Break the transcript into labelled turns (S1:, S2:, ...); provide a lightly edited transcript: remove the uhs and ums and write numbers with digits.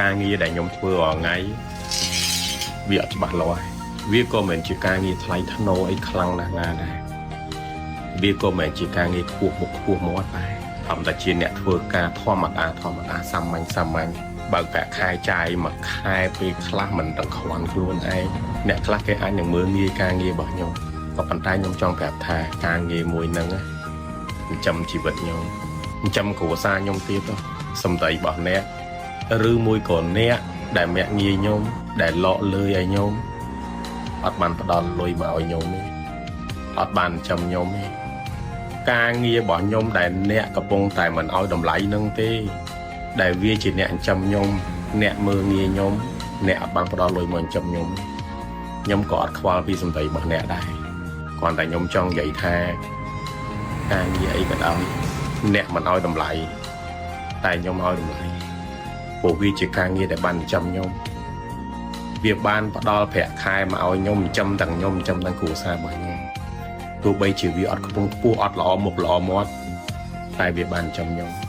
S1: ការងារដែលខ្ញុំធ្វើរាល់ថ្ងៃវាអត់ច្បាស់លាស់វាក៏មិនជាការងារថ្លៃថ្នូរអីខ្លាំងណាស់ណាដែរវាក៏មិនជាការងារខ្ពស់មុខខ្ពស់មាត់ដែរធម្មតាជាអ្នកធ្វើការធម្មតាសាមញ្ញបើប្រាក់ខែចាយមួយខែពេលខ្លះមិនដឹងខ្វាន់ខ្លួនឯងអ្នកខ្លះគេអាចនឹងមើលងាយការងាររបស់ខ្ញុំក៏ប៉ុន្តែខ្ញុំចង់ប្រាប់ថាការងារមួយហ្នឹងចិញ្ចឹមជីវិតខ្ញុំចិញ្ចឹមគ្រួសារខ្ញុំទៀតសម្ដីរបស់អ្នកឬមួយក៏អ្នកដែលមាក់ងាយខ្ញុំដែលលក់លើយឲ្យខ្ញុំអត់បានផ្ដល់លុយមកឲ្យខ្ញុំទេអត់បានចិញ្ចឹមខ្ញុំទេការងាររបស់ខ្ញុំដែលអ្នកកំពុងតែមិនឲ្យតម្លៃនឹងទេដែលវាជាអ្នកចិញ្ចឹមខ្ញុំអ្នកមើលងាយខ្ញុំអ្នកអត់បានផ្ដល់លុយមកចិញ្ចឹមខ្ញុំក៏អត់ខ្វល់ពីសម្ដីរបស់អ្នកដែរគ្រាន់តែខ្ញុំចង់និយាយថាការងារអីក៏ដោយអ្នកមិនឲ្យតម្លៃតែខ្ញុំឲ្យតម្លៃព្រោះវាជាការងារដែលបានចិញ្ចឹមខ្ញុំវាបានផ្ដល់ប្រាក់ខែមកឲ្យខ្ញុំចិញ្ចឹមទាំងខ្ញុំចិញ្ចឹមទាំងគ្រួសាររបស់ខ្ញុំទោះបីជាវាអត់ខ្ពង់ខ្ពស់អត់ល្អមុខល្អមាត់តែវាបានចិញ្ចឹមខ្ញុំ